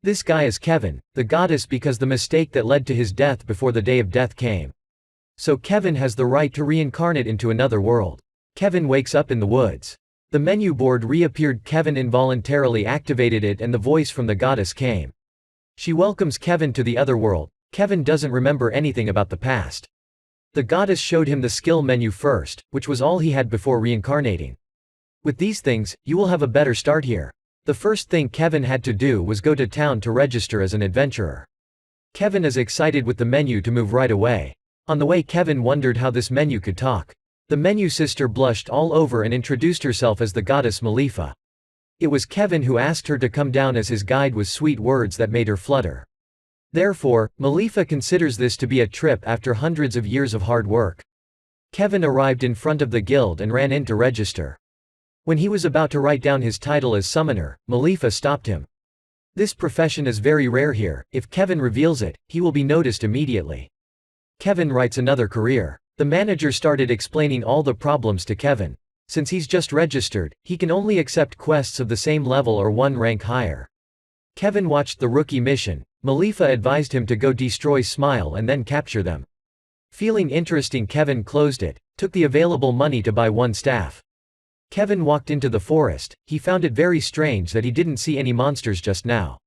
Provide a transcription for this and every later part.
This guy is Kevin, the goddess, because the mistake that led to his death before the day of death came. So Kevin has the right to reincarnate into another world. Kevin wakes up in the woods. The menu board reappeared. Kevin involuntarily activated it and the voice from the goddess came. She welcomes Kevin to the other world. Kevin doesn't remember anything about the past. The goddess showed him the skill menu first, which was all he had before reincarnating. With these things, you will have a better start here. The first thing Kevin had to do was go to town to register as an adventurer. Kevin is excited with the menu to move right away. On the way, Kevin wondered how this menu could talk. The menu sister blushed all over and introduced herself as the goddess Malifa. It was Kevin who asked her to come down as his guide with sweet words that made her flutter. Therefore, Malifa considers this to be a trip after hundreds of years of hard work. Kevin arrived in front of the guild and ran in to register. When he was about to write down his title as summoner, Malifa stopped him. This profession is very rare here. If Kevin reveals it, he will be noticed immediately. Kevin writes another career. The manager started explaining all the problems to Kevin. Since he's just registered, he can only accept quests of the same level or one rank higher. Kevin watched the rookie mission. Malifa advised him to go destroy Smile and then capture them. Feeling interesting, Kevin closed it, took the available money to buy one staff. Kevin walked into the forest. He found it very strange that he didn't see any monsters just now.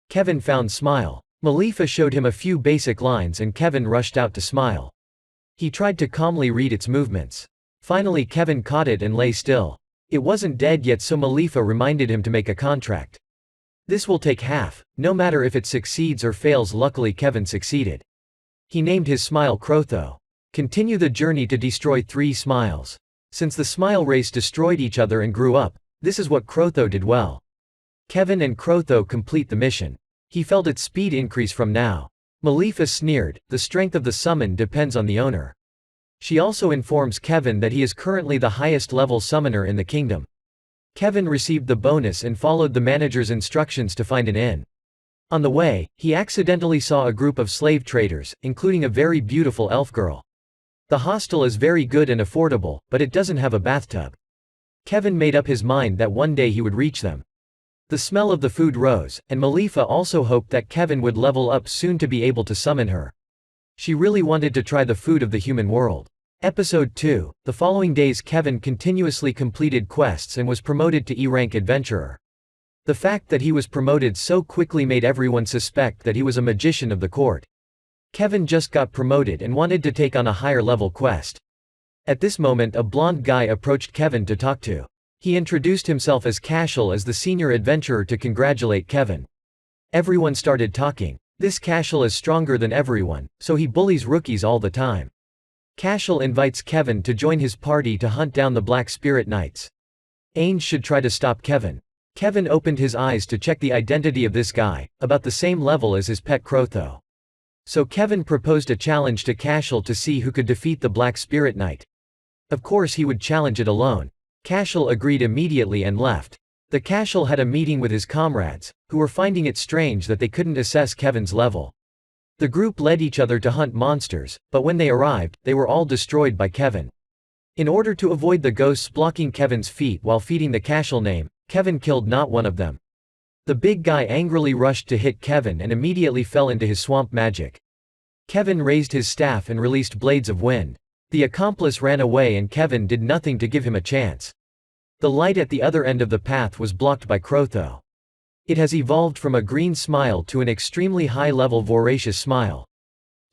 Kevin found Smile. Malifa showed him a few basic lines and Kevin rushed out to Smile. He tried to calmly read its movements. Finally Kevin caught it and lay still. It wasn't dead yet, so Malifa reminded him to make a contract. This will take half, no matter if it succeeds or fails. Luckily Kevin succeeded. He named his Smile Crotho. Continue the journey to destroy 3 Smiles. Since the Smile race destroyed each other and grew up, this is what Crotho did well. Kevin and Crotho complete the mission. He felt its speed increase from now. Malifa sneered, the strength of the summon depends on the owner. She also informs Kevin that he is currently the highest level summoner in the kingdom. Kevin received the bonus and followed the manager's instructions to find an inn. On the way, he accidentally saw a group of slave traders, including a very beautiful elf girl. The hostel is very good and affordable, but it doesn't have a bathtub. Kevin made up his mind that one day he would reach them. The smell of the food rose, and Malifa also hoped that Kevin would level up soon to be able to summon her. She really wanted to try the food of the human world. Episode 2. The following days Kevin continuously completed quests and was promoted to E-rank adventurer. The fact that he was promoted so quickly made everyone suspect that he was a magician of the court. Kevin just got promoted and wanted to take on a higher level quest. At this moment a blonde guy approached Kevin to talk to. He introduced himself as Cashel as the senior adventurer to congratulate Kevin. Everyone started talking. This Cashel is stronger than everyone, so he bullies rookies all the time. Cashel invites Kevin to join his party to hunt down the Black Spirit Knights. Ainge should try to stop Kevin. Kevin opened his eyes to check the identity of this guy, about the same level as his pet Crotho. So Kevin proposed a challenge to Cashel to see who could defeat the Black Spirit Knight. Of course he would challenge it alone. Cashel agreed immediately and left. The Cashel had a meeting with his comrades, who were finding it strange that they couldn't assess Kevin's level. The group led each other to hunt monsters, but when they arrived, they were all destroyed by Kevin. In order to avoid the ghosts blocking Kevin's feet while feeding the Cashel name, Kevin killed not one of them. The big guy angrily rushed to hit Kevin and immediately fell into his swamp magic. Kevin raised his staff and released blades of wind. The accomplice ran away and Kevin did nothing to give him a chance. The light at the other end of the path was blocked by Crotho. It has evolved from a green smile to an extremely high-level voracious smile.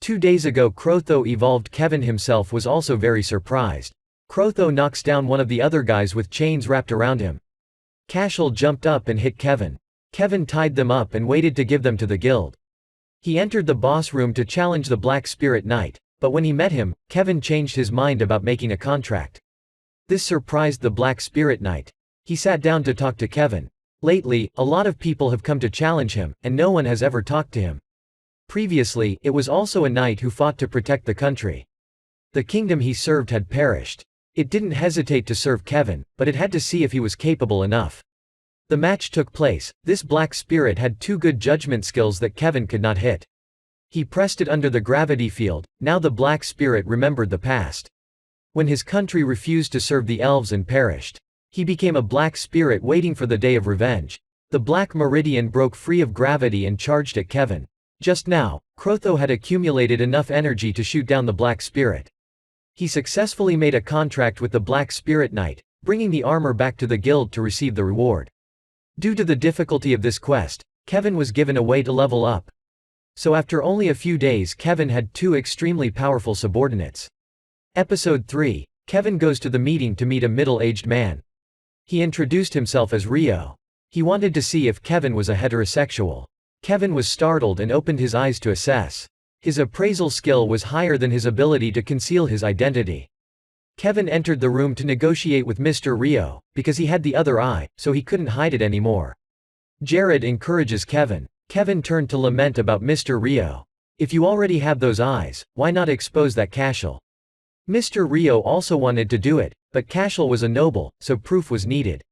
2 days ago Crotho evolved. Kevin himself was also very surprised. Crotho knocks down one of the other guys with chains wrapped around him. Cashel jumped up and hit Kevin. Kevin tied them up and waited to give them to the guild. He entered the boss room to challenge the Black Spirit Knight, but when he met him, Kevin changed his mind about making a contract. This surprised the Black Spirit Knight. He sat down to talk to Kevin. Lately, a lot of people have come to challenge him, and no one has ever talked to him. Previously, it was also a knight who fought to protect the country. The kingdom he served had perished. It didn't hesitate to serve Kevin, but it had to see if he was capable enough. The match took place. This Black Spirit had 2 good judgment skills that Kevin could not hit. He pressed it under the gravity field. Now the Black Spirit remembered the past. When his country refused to serve the elves and perished. He became a Black Spirit waiting for the day of revenge. The black meridian broke free of gravity and charged at Kevin. Just now, Crotho had accumulated enough energy to shoot down the Black Spirit. He successfully made a contract with the Black Spirit Knight, bringing the armor back to the guild to receive the reward. Due to the difficulty of this quest, Kevin was given a way to level up. So after only a few days, Kevin had 2 extremely powerful subordinates. Episode 3, Kevin goes to the meeting to meet a middle-aged man. He introduced himself as Rio. He wanted to see if Kevin was a heterosexual. Kevin was startled and opened his eyes to assess. His appraisal skill was higher than his ability to conceal his identity. Kevin entered the room to negotiate with Mr. Rio, because he had the other eye, so he couldn't hide it anymore. Jared encourages Kevin. Kevin turned to lament about Mr. Rio. If you already have those eyes, why not expose that cashel? Mr. Rio also wanted to do it, but cashel was a noble, so proof was needed.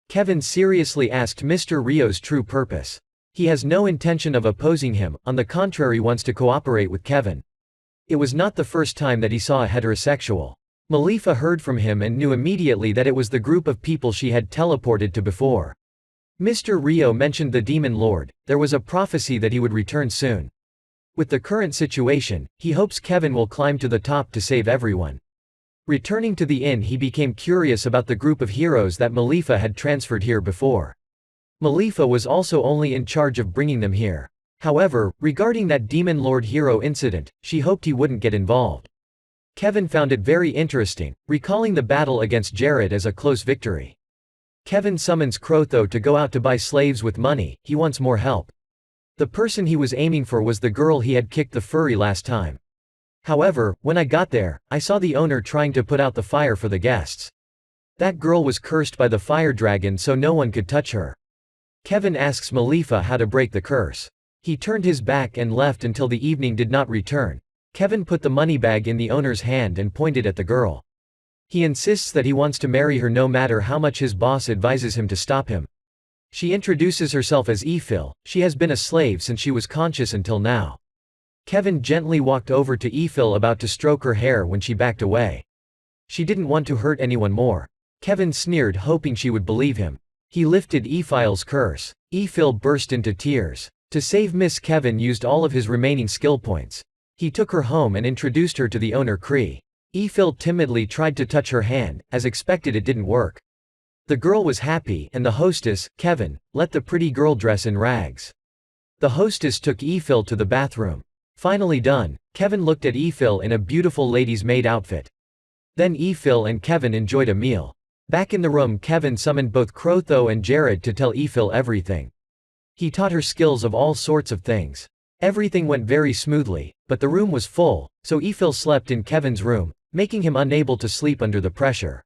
Kevin seriously asked Mr. Rio's true purpose. He has no intention of opposing him, on the contrary wants to cooperate with Kevin. It was not the first time that he saw a heterosexual. Malifa heard from him and knew immediately that it was the group of people she had teleported to before. Mr. Rio mentioned the Demon Lord. There was a prophecy that he would return soon. With the current situation, he hopes Kevin will climb to the top to save everyone. Returning to the inn, he became curious about the group of heroes that Malifa had transferred here before. Malifa was also only in charge of bringing them here. However, regarding that Demon Lord hero incident, she hoped he wouldn't get involved. Kevin found it very interesting, recalling the battle against Jared as a close victory. Kevin summons Crotho to go out to buy slaves with money. He wants more help. The person he was aiming for was the girl he had kicked the furry last time. However, when I got there, I saw the owner trying to put out the fire for the guests. That girl was cursed by the fire dragon, so no one could touch her. Kevin asks Malifa how to break the curse. He turned his back and left until the evening did not return. Kevin put the money bag in the owner's hand and pointed at the girl. He insists that he wants to marry her no matter how much his boss advises him to stop him. She introduces herself as Ephil. She has been a slave since she was conscious until now. Kevin gently walked over to Ephil, about to stroke her hair when she backed away. She didn't want to hurt anyone more. Kevin sneered, hoping she would believe him. He lifted Ephil's curse. Ephil burst into tears. To save Miss, Kevin used all of his remaining skill points. He took her home and introduced her to the owner Cree. Ephil timidly tried to touch her hand. As expected, it didn't work. The girl was happy, and the hostess, Kevin, let the pretty girl dress in rags. The hostess took Ephil to the bathroom. Finally done, Kevin looked at Ephil in a beautiful lady's maid outfit. Then Ephil and Kevin enjoyed a meal. Back in the room, Kevin summoned both Crotho and Jared to tell Ephil everything. He taught her skills of all sorts of things. Everything went very smoothly, but the room was full, so Ephil slept in Kevin's room, making him unable to sleep under the pressure.